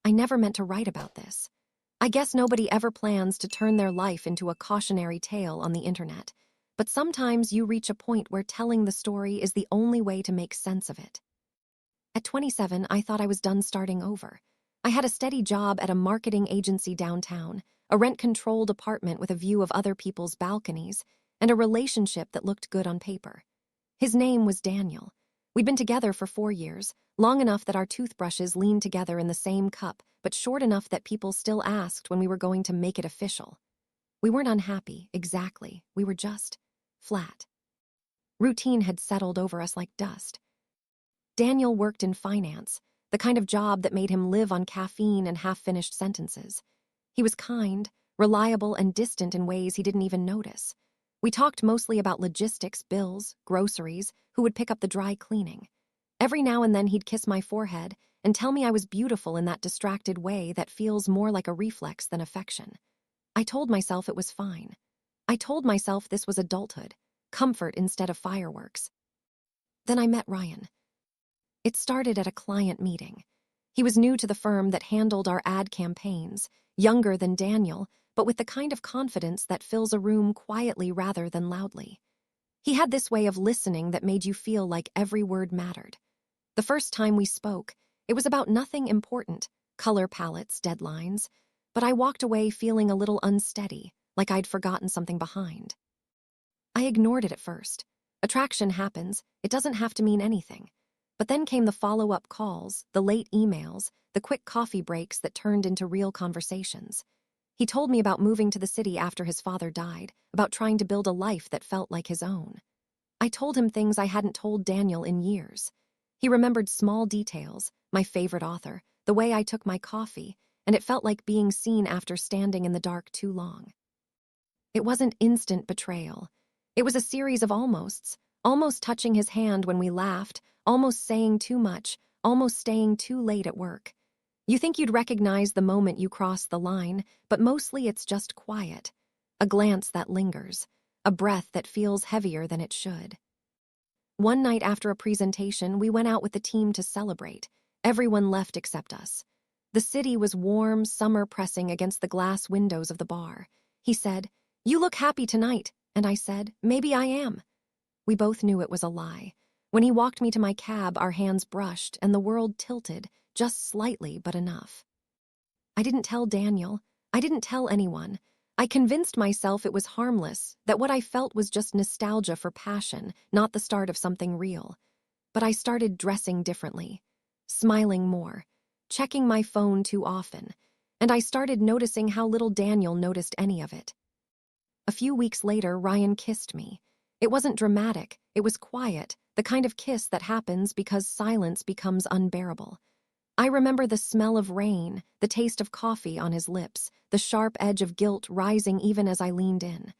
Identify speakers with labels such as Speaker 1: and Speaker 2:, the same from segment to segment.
Speaker 1: I never meant to write about this. I guess nobody ever plans to turn their life into a cautionary tale on the internet, but sometimes you reach a point where telling the story is the only way to make sense of it. At 27, I thought I was done starting over. I had a steady job at a marketing agency downtown, a rent-controlled apartment with a view of other people's balconies, and a relationship that looked good on paper. His name was Daniel. We'd been together for 4 years, long enough that our toothbrushes leaned together in the same cup, but short enough that people still asked when we were going to make it official. We weren't unhappy, exactly. We were just flat. Routine had settled over us like dust. Daniel worked in finance, the kind of job that made him live on caffeine and half-finished sentences. He was kind, reliable, and distant in ways he didn't even notice. We talked mostly about logistics, bills, groceries, who would pick up the dry cleaning. Every now and then he'd kiss my forehead and tell me I was beautiful in that distracted way that feels more like a reflex than affection. I told myself it was fine. I told myself this was adulthood, comfort instead of fireworks. Then I met Ryan. It started at a client meeting. He was new to the firm that handled our ad campaigns, younger than Daniel, but with the kind of confidence that fills a room quietly rather than loudly. He had this way of listening that made you feel like every word mattered. The first time we spoke, it was about nothing important, color palettes, deadlines, but I walked away feeling a little unsteady, like I'd forgotten something behind. I ignored it at first. Attraction happens, it doesn't have to mean anything. But then came the follow-up calls, the late emails, the quick coffee breaks that turned into real conversations. He told me about moving to the city after his father died, about trying to build a life that felt like his own. I told him things I hadn't told Daniel in years. He remembered small details, my favorite author, the way I took my coffee, and it felt like being seen after standing in the dark too long. It wasn't instant betrayal. It was a series of almosts, almost touching his hand when we laughed, almost saying too much, almost staying too late at work. You think you'd recognize the moment you cross the line, but mostly it's just quiet. A glance that lingers, a breath that feels heavier than it should. One night after a presentation, we went out with the team to celebrate. Everyone left except us. The city was warm, summer pressing against the glass windows of the bar. He said, "You look happy tonight," and I said, "Maybe I am." We both knew it was a lie. When he walked me to my cab, our hands brushed, and the world tilted, just slightly, but enough. I didn't tell Daniel. I didn't tell anyone. I convinced myself it was harmless, that what I felt was just nostalgia for passion, not the start of something real. But I started dressing differently, smiling more, checking my phone too often, and I started noticing how little Daniel noticed any of it. A few weeks later, Ryan kissed me. It wasn't dramatic, it was quiet, the kind of kiss that happens because silence becomes unbearable. I remember the smell of rain, the taste of coffee on his lips, the sharp edge of guilt rising even as I leaned in.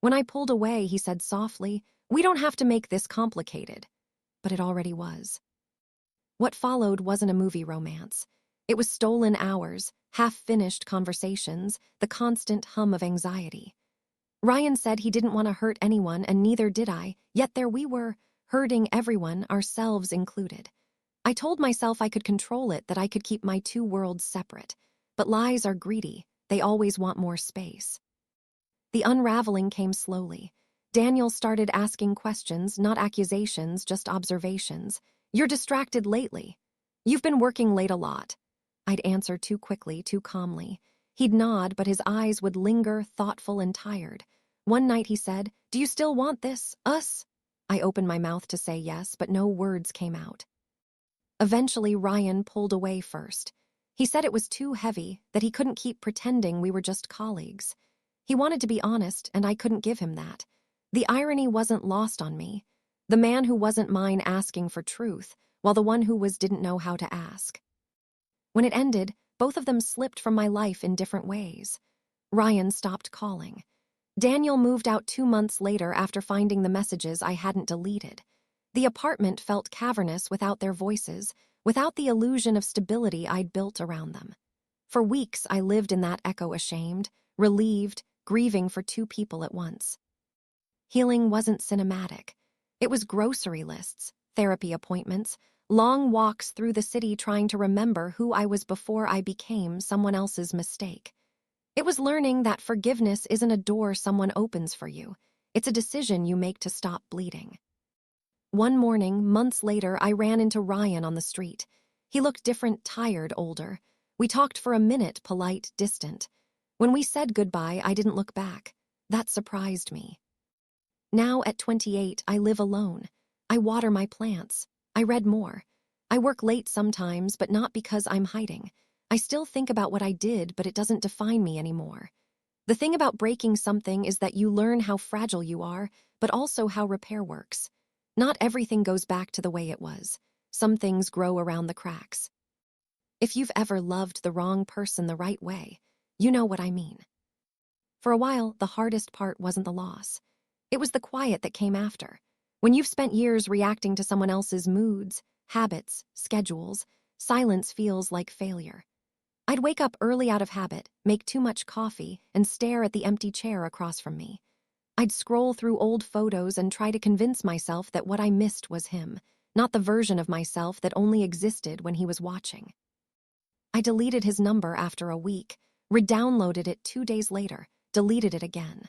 Speaker 1: When I pulled away, he said softly, "We don't have to make this complicated." But it already was. What followed wasn't a movie romance. It was stolen hours, half-finished conversations, the constant hum of anxiety. Ryan said he didn't want to hurt anyone, and neither did I, yet there we were, hurting everyone, ourselves included. I told myself I could control it, that I could keep my two worlds separate. But lies are greedy. They always want more space. The unraveling came slowly. Daniel started asking questions, not accusations, just observations. "You're distracted lately. You've been working late a lot." I'd answer too quickly, too calmly. He'd nod, but his eyes would linger, thoughtful and tired. One night he said, "Do you still want this, us?" I opened my mouth to say yes, but no words came out. Eventually, Ryan pulled away first. He said it was too heavy, that he couldn't keep pretending we were just colleagues. He wanted to be honest, and I couldn't give him that. The irony wasn't lost on me. The man who wasn't mine asking for truth, while the one who was didn't know how to ask. When it ended, both of them slipped from my life in different ways. Ryan stopped calling. Daniel moved out 2 months later after finding the messages I hadn't deleted. The apartment felt cavernous without their voices, without the illusion of stability I'd built around them. For weeks, I lived in that echo, ashamed, relieved, grieving for two people at once. Healing wasn't cinematic. It was grocery lists, therapy appointments, long walks through the city trying to remember who I was before I became someone else's mistake. It was learning that forgiveness isn't a door someone opens for you. It's a decision you make to stop bleeding. One morning, months later, I ran into Ryan on the street. He looked different, tired, older. We talked for a minute, polite, distant. When we said goodbye, I didn't look back. That surprised me. Now, at 28, I live alone. I water my plants. I read more. I work late sometimes, but not because I'm hiding. I still think about what I did, but it doesn't define me anymore. The thing about breaking something is that you learn how fragile you are, but also how repair works. Not everything goes back to the way it was. Some things grow around the cracks. If you've ever loved the wrong person the right way, you know what I mean. For a while, the hardest part wasn't the loss. It was the quiet that came after. When you've spent years reacting to someone else's moods, habits, schedules, silence feels like failure. I'd wake up early out of habit, make too much coffee, and stare at the empty chair across from me. I'd scroll through old photos and try to convince myself that what I missed was him, not the version of myself that only existed when he was watching. I deleted his number after a week, redownloaded it 2 days later, deleted it again.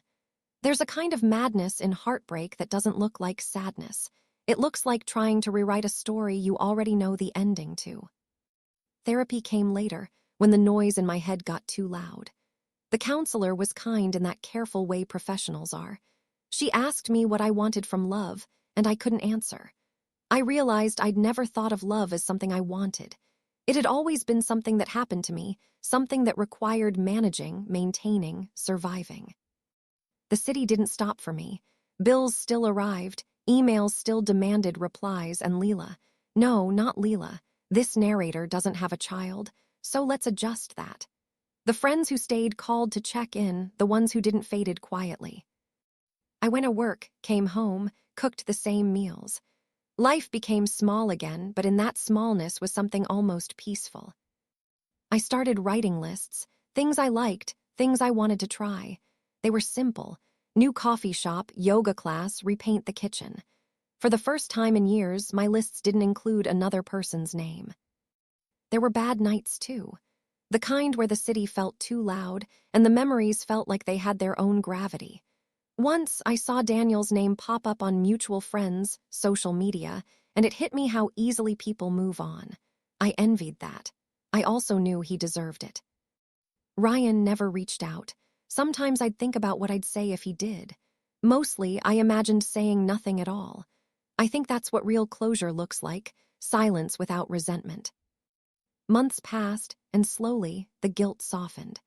Speaker 1: There's a kind of madness in heartbreak that doesn't look like sadness. It looks like trying to rewrite a story you already know the ending to. Therapy came later, when the noise in my head got too loud. The counselor was kind in that careful way professionals are. She asked me what I wanted from love, and I couldn't answer. I realized I'd never thought of love as something I wanted. It had always been something that happened to me, something that required managing, maintaining, surviving. The city didn't stop for me. Bills still arrived, emails still demanded replies, and Leela. No, not Leela. This narrator doesn't have a child, so let's adjust that. The friends who stayed called to check in, the ones who didn't faded quietly. I went to work, came home, cooked the same meals. Life became small again, but in that smallness was something almost peaceful. I started writing lists, things I liked, things I wanted to try. They were simple. New coffee shop, yoga class, repaint the kitchen. For the first time in years, my lists didn't include another person's name. There were bad nights, too. The kind where the city felt too loud, and the memories felt like they had their own gravity. Once, I saw Daniel's name pop up on mutual friends, social media, and it hit me how easily people move on. I envied that. I also knew he deserved it. Ryan never reached out. Sometimes I'd think about what I'd say if he did. Mostly, I imagined saying nothing at all. I think that's what real closure looks like, silence without resentment. Months passed, and slowly, the guilt softened.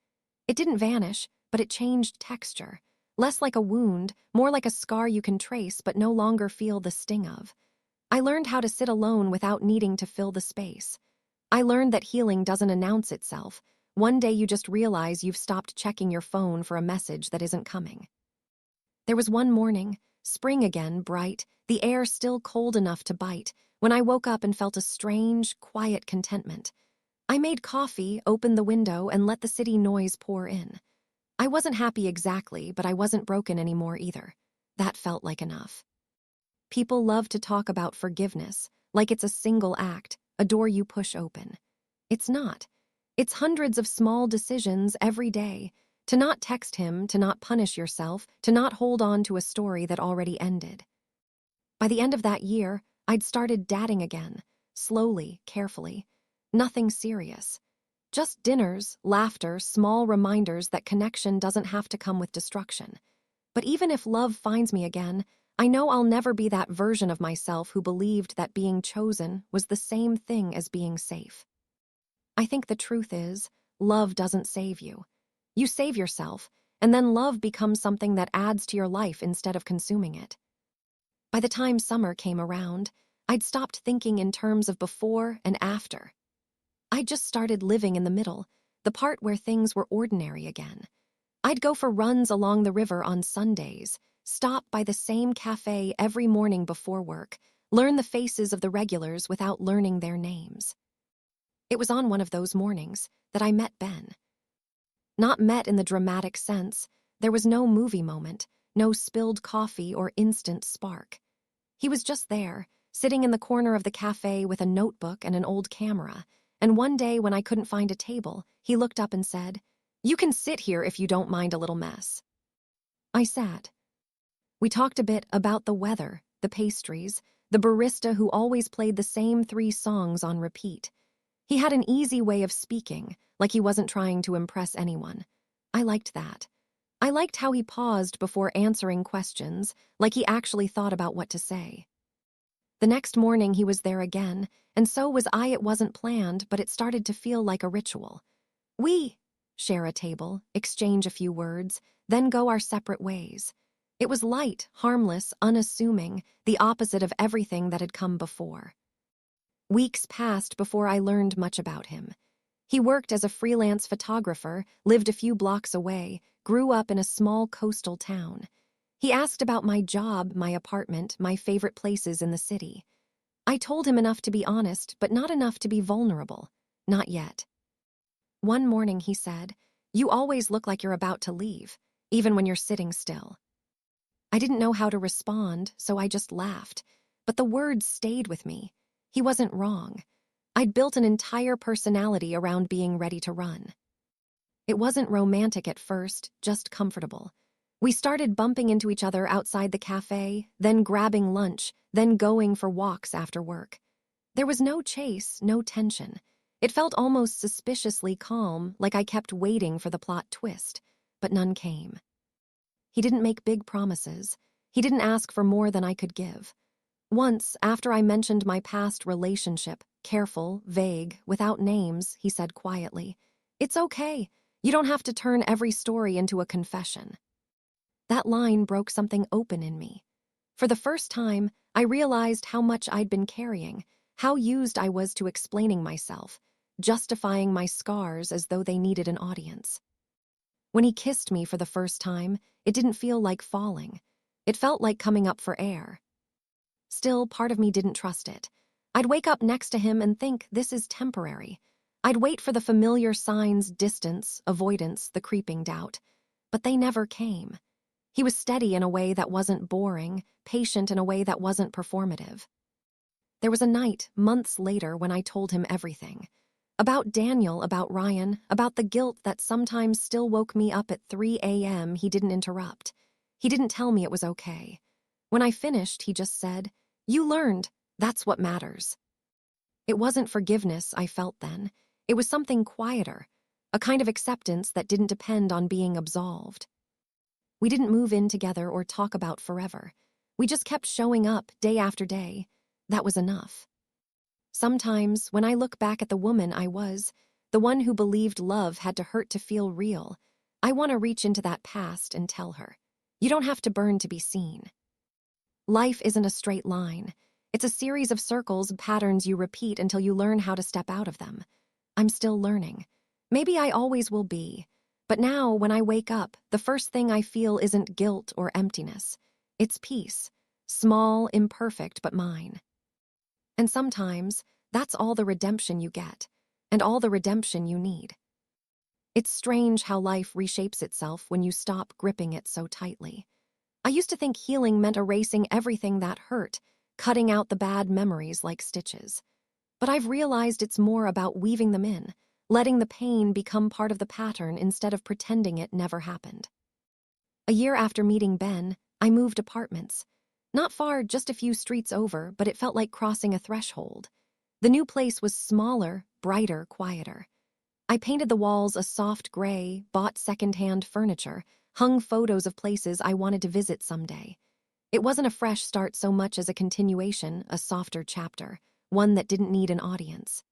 Speaker 1: It didn't vanish, but it changed texture. Less like a wound, more like a scar you can trace but no longer feel the sting of. I learned how to sit alone without needing to fill the space. I learned that healing doesn't announce itself. One day you just realize you've stopped checking your phone for a message that isn't coming. There was one morning, spring again, bright, the air still cold enough to bite, when I woke up and felt a strange, quiet contentment. I made coffee, opened the window, and let the city noise pour in. I wasn't happy exactly, but I wasn't broken anymore either. That felt like enough. People love to talk about forgiveness, like it's a single act, a door you push open. It's not. It's hundreds of small decisions every day. To not text him, to not punish yourself, to not hold on to a story that already ended. By the end of that year, I'd started dating again, slowly, carefully. Nothing serious. Just dinners, laughter, small reminders that connection doesn't have to come with destruction. But even if love finds me again, I know I'll never be that version of myself who believed that being chosen was the same thing as being safe. I think the truth is, love doesn't save you. You save yourself, and then love becomes something that adds to your life instead of consuming it. By the time summer came around, I'd stopped thinking in terms of before and after. I just started living in the middle, the part where things were ordinary again. I'd go for runs along the river on Sundays, stop by the same cafe every morning before work, learn the faces of the regulars without learning their names. It was on one of those mornings that I met Ben. Not met in the dramatic sense, there was no movie moment, no spilled coffee or instant spark. He was just there, sitting in the corner of the cafe with a notebook and an old camera, and one day when I couldn't find a table, he looked up and said, "You can sit here if you don't mind a little mess." I sat. We talked a bit about the weather, the pastries, the barista who always played the same 3 songs on repeat. He had an easy way of speaking, like he wasn't trying to impress anyone. I liked that. I liked how he paused before answering questions, like he actually thought about what to say. The next morning he was there again, and so was I. It wasn't planned, but it started to feel like a ritual. We share a table, exchange a few words, then go our separate ways. It was light, harmless, unassuming, the opposite of everything that had come before. Weeks passed before I learned much about him. He worked as a freelance photographer, lived a few blocks away, grew up in a small coastal town. He asked about my job, my apartment, my favorite places in the city. I told him enough to be honest, but not enough to be vulnerable. Not yet. One morning he said, "You always look like you're about to leave, even when you're sitting still." I didn't know how to respond, so I just laughed. But the words stayed with me. He wasn't wrong. I'd built an entire personality around being ready to run. It wasn't romantic at first, just comfortable. We started bumping into each other outside the cafe, then grabbing lunch, then going for walks after work. There was no chase, no tension. It felt almost suspiciously calm, like I kept waiting for the plot twist, but none came. He didn't make big promises. He didn't ask for more than I could give. Once, after I mentioned my past relationship, careful, vague, without names, he said quietly, "It's okay. You don't have to turn every story into a confession." That line broke something open in me. For the first time, I realized how much I'd been carrying, how used I was to explaining myself, justifying my scars as though they needed an audience. When he kissed me for the first time, it didn't feel like falling. It felt like coming up for air. Still, part of me didn't trust it. I'd wake up next to him and think, this is temporary. I'd wait for the familiar signs, distance, avoidance, the creeping doubt. But they never came. He was steady in a way that wasn't boring, patient in a way that wasn't performative. There was a night, months later, when I told him everything. About Daniel, about Ryan, about the guilt that sometimes still woke me up at 3 a.m. He didn't interrupt. He didn't tell me it was okay. When I finished, he just said, "You learned. That's what matters." It wasn't forgiveness I felt then. It was something quieter, a kind of acceptance that didn't depend on being absolved. We didn't move in together or talk about forever. We just kept showing up day after day. That was enough. Sometimes, when I look back at the woman I was, the one who believed love had to hurt to feel real, I want to reach into that past and tell her, you don't have to burn to be seen. Life isn't a straight line. It's a series of circles, patterns you repeat until you learn how to step out of them. I'm still learning. Maybe I always will be. But now, when I wake up, the first thing I feel isn't guilt or emptiness. It's peace. Small, imperfect, but mine. And sometimes, that's all the redemption you get, and all the redemption you need. It's strange how life reshapes itself when you stop gripping it so tightly. I used to think healing meant erasing everything that hurt, cutting out the bad memories like stitches. But I've realized it's more about weaving them in, letting the pain become part of the pattern instead of pretending it never happened. A year after meeting Ben, I moved apartments. Not far, just a few streets over, but it felt like crossing a threshold. The new place was smaller, brighter, quieter. I painted the walls a soft gray, bought secondhand furniture, hung photos of places I wanted to visit someday. It wasn't a fresh start so much as a continuation, a softer chapter, one that didn't need an audience.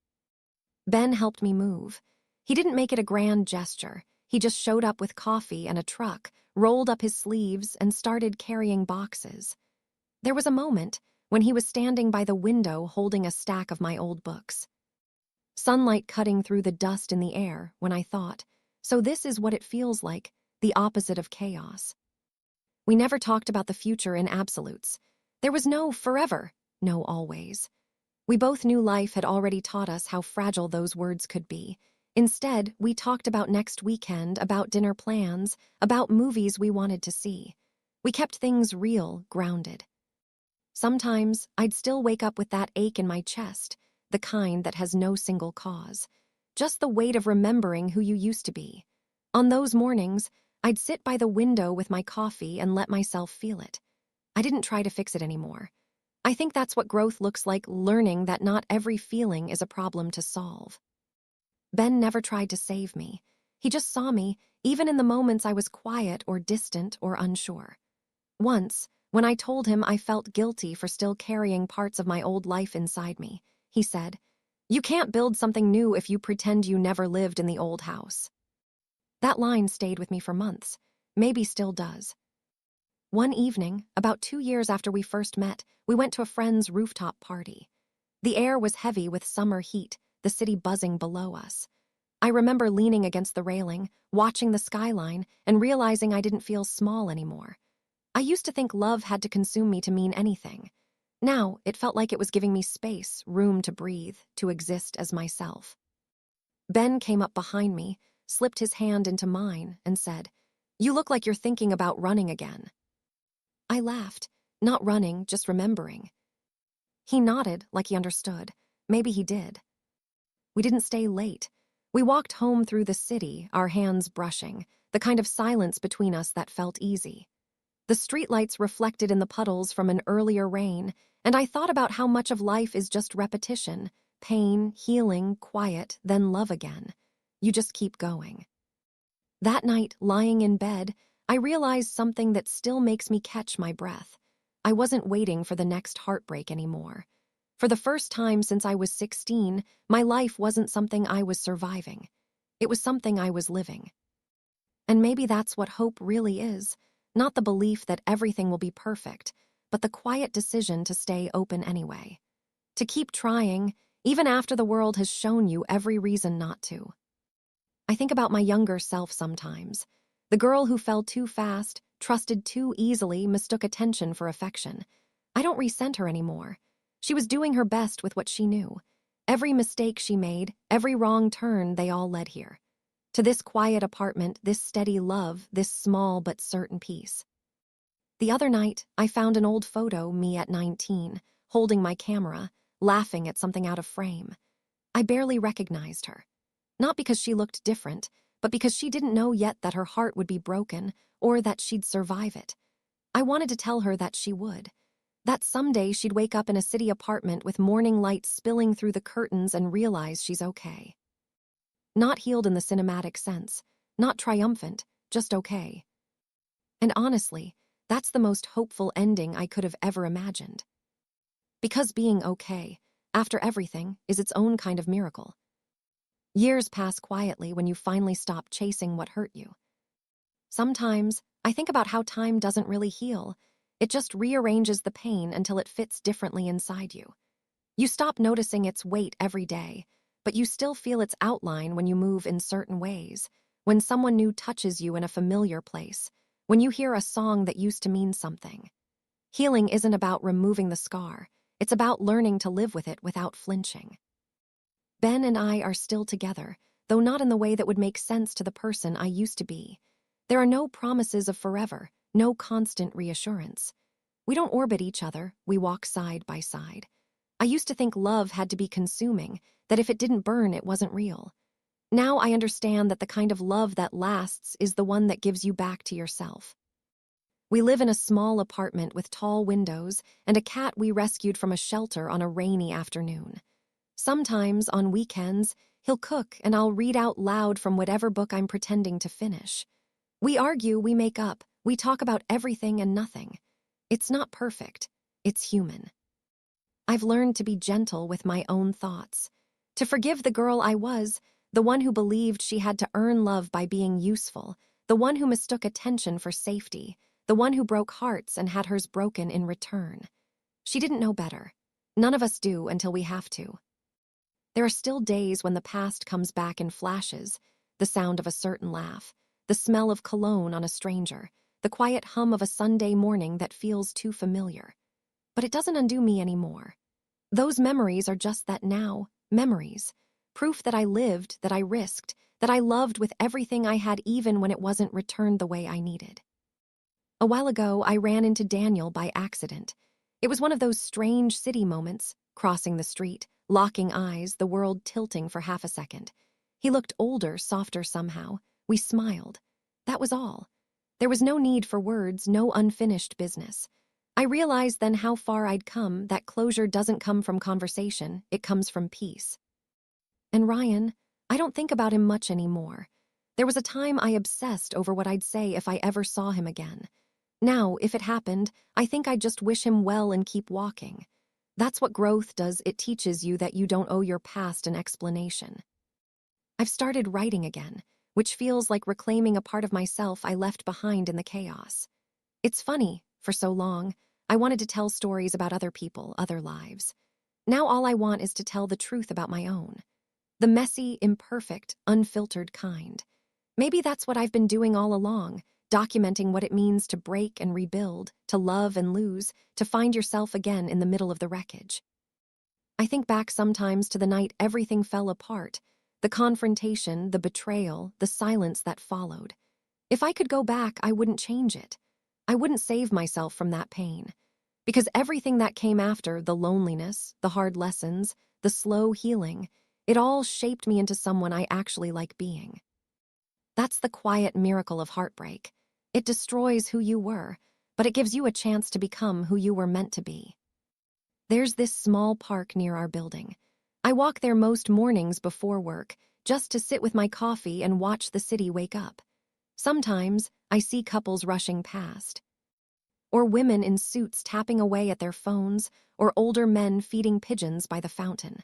Speaker 1: Ben helped me move. He didn't make it a grand gesture. He just showed up with coffee and a truck, rolled up his sleeves, and started carrying boxes. There was a moment when he was standing by the window holding a stack of my old books. Sunlight cutting through the dust in the air when I thought, so this is what it feels like, the opposite of chaos. We never talked about the future in absolutes. There was no forever, no always. We both knew life had already taught us how fragile those words could be. Instead, we talked about next weekend, about dinner plans, about movies we wanted to see. We kept things real, grounded. Sometimes I'd still wake up with that ache in my chest, the kind that has no single cause. Just the weight of remembering who you used to be. On those mornings, I'd sit by the window with my coffee and let myself feel it. I didn't try to fix it anymore. I think that's what growth looks like, learning that not every feeling is a problem to solve. Ben never tried to save me. He just saw me, even in the moments I was quiet or distant or unsure. Once, when I told him I felt guilty for still carrying parts of my old life inside me, he said, "You can't build something new if you pretend you never lived in the old house." That line stayed with me for months, maybe still does. One evening, about 2 years after we first met, we went to a friend's rooftop party. The air was heavy with summer heat, the city buzzing below us. I remember leaning against the railing, watching the skyline, and realizing I didn't feel small anymore. I used to think love had to consume me to mean anything. Now, it felt like it was giving me space, room to breathe, to exist as myself. Ben came up behind me, slipped his hand into mine, and said, "You look like you're thinking about running again." I laughed, not running, just remembering. He nodded like he understood. Maybe he did. We didn't stay late. We walked home through the city, our hands brushing, the kind of silence between us that felt easy. The streetlights reflected in the puddles from an earlier rain, and I thought about how much of life is just repetition, pain, healing, quiet, then love again. You just keep going. That night, lying in bed, I realized something that still makes me catch my breath. I wasn't waiting for the next heartbreak anymore. For the first time since I was 16, my life wasn't something I was surviving. It was something I was living. And maybe that's what hope really is, not the belief that everything will be perfect, but the quiet decision to stay open anyway. To keep trying, even after the world has shown you every reason not to. I think about my younger self sometimes. The girl who fell too fast, trusted too easily, mistook attention for affection. I don't resent her anymore. She was doing her best with what she knew. Every mistake she made, every wrong turn, they all led here. To this quiet apartment, this steady love, this small but certain peace. The other night, I found an old photo, me at 19, holding my camera, laughing at something out of frame. I barely recognized her. Not because she looked different, but because she didn't know yet that her heart would be broken or that she'd survive it. I wanted to tell her that she would. That someday she'd wake up in a city apartment with morning light spilling through the curtains and realize she's okay. Not healed in the cinematic sense, not triumphant, just okay. And honestly, that's the most hopeful ending I could have ever imagined. Because being okay, after everything, is its own kind of miracle. Years pass quietly when you finally stop chasing what hurt you. Sometimes, I think about how time doesn't really heal. It just rearranges the pain until it fits differently inside you. You stop noticing its weight every day, but you still feel its outline when you move in certain ways, when someone new touches you in a familiar place, when you hear a song that used to mean something. Healing isn't about removing the scar. It's about learning to live with it without flinching. Ben and I are still together, though not in the way that would make sense to the person I used to be. There are no promises of forever, no constant reassurance. We don't orbit each other, we walk side by side. I used to think love had to be consuming, that if it didn't burn, it wasn't real. Now I understand that the kind of love that lasts is the one that gives you back to yourself. We live in a small apartment with tall windows and a cat we rescued from a shelter on a rainy afternoon. Sometimes, on weekends, he'll cook and I'll read out loud from whatever book I'm pretending to finish. We argue, we make up, we talk about everything and nothing. It's not perfect, it's human. I've learned to be gentle with my own thoughts, to forgive the girl I was, the one who believed she had to earn love by being useful, the one who mistook attention for safety, the one who broke hearts and had hers broken in return. She didn't know better. None of us do until we have to. There are still days when the past comes back in flashes, the sound of a certain laugh, the smell of cologne on a stranger, the quiet hum of a Sunday morning that feels too familiar. But it doesn't undo me anymore. Those memories are just that now, memories. Proof that I lived, that I risked, that I loved with everything I had even when it wasn't returned the way I needed. A while ago, I ran into Daniel by accident. It was one of those strange city moments, crossing the street, locking eyes, the world tilting for half a second. He looked older, softer somehow. We smiled. That was all. There was no need for words, no unfinished business. I realized then how far I'd come, that closure doesn't come from conversation, it comes from peace. And Ryan, I don't think about him much anymore. There was a time I obsessed over what I'd say if I ever saw him again. Now, if it happened, I think I'd just wish him well and keep walking. That's what growth does, it teaches you that you don't owe your past an explanation. I've started writing again, which feels like reclaiming a part of myself I left behind in the chaos. It's funny, for so long, I wanted to tell stories about other people, other lives. Now all I want is to tell the truth about my own. The messy, imperfect, unfiltered kind. Maybe that's what I've been doing all along, documenting what it means to break and rebuild, to love and lose, to find yourself again in the middle of the wreckage. I think back sometimes to the night everything fell apart, the confrontation, the betrayal, the silence that followed. If I could go back, I wouldn't change it. I wouldn't save myself from that pain. Because everything that came after, the loneliness, the hard lessons, the slow healing, it all shaped me into someone I actually like being. That's the quiet miracle of heartbreak. It destroys who you were, but it gives you a chance to become who you were meant to be. There's this small park near our building. I walk there most mornings before work, just to sit with my coffee and watch the city wake up. Sometimes I see couples rushing past, or women in suits tapping away at their phones, or older men feeding pigeons by the fountain.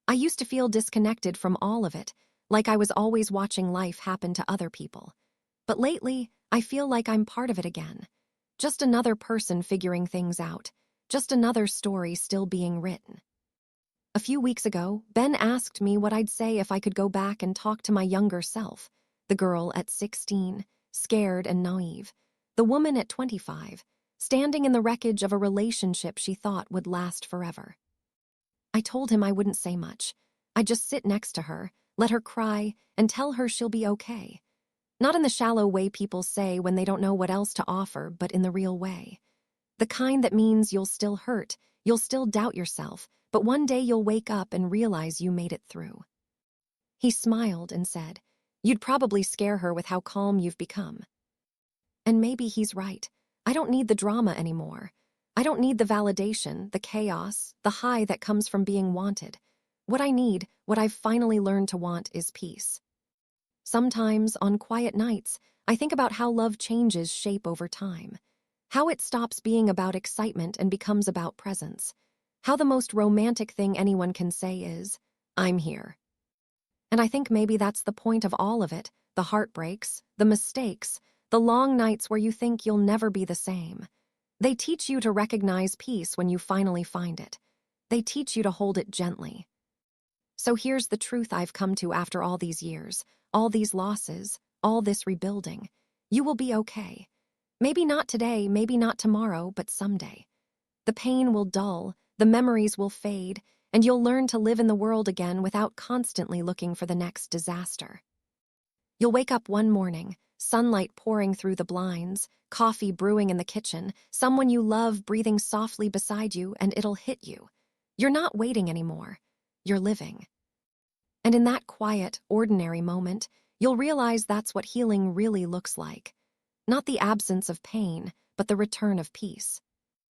Speaker 1: I used to feel disconnected from all of it, like I was always watching life happen to other people. But lately, I feel like I'm part of it again. Just another person figuring things out. Just another story still being written. A few weeks ago, Ben asked me what I'd say if I could go back and talk to my younger self. The girl at 16, scared and naive. The woman at 25, standing in the wreckage of a relationship she thought would last forever. I told him I wouldn't say much. I'd just sit next to her, let her cry, and tell her she'll be okay. Not in the shallow way people say when they don't know what else to offer, but in the real way. The kind that means you'll still hurt, you'll still doubt yourself, but one day you'll wake up and realize you made it through. He smiled and said, "You'd probably scare her with how calm you've become." And maybe he's right. I don't need the drama anymore. I don't need the validation, the chaos, the high that comes from being wanted. What I need, what I've finally learned to want, is peace. Sometimes, on quiet nights, I think about how love changes shape over time. How it stops being about excitement and becomes about presence. How the most romantic thing anyone can say is, "I'm here." And I think maybe that's the point of all of it, the heartbreaks, the mistakes, the long nights where you think you'll never be the same. They teach you to recognize peace when you finally find it. They teach you to hold it gently. So here's the truth I've come to after all these years, all these losses, all this rebuilding. You will be okay. Maybe not today, maybe not tomorrow, but someday. The pain will dull, the memories will fade, and you'll learn to live in the world again without constantly looking for the next disaster. You'll wake up one morning, sunlight pouring through the blinds, coffee brewing in the kitchen, someone you love breathing softly beside you, and it'll hit you. You're not waiting anymore. You're living. And in that quiet, ordinary moment, you'll realize that's what healing really looks like. Not the absence of pain, but the return of peace.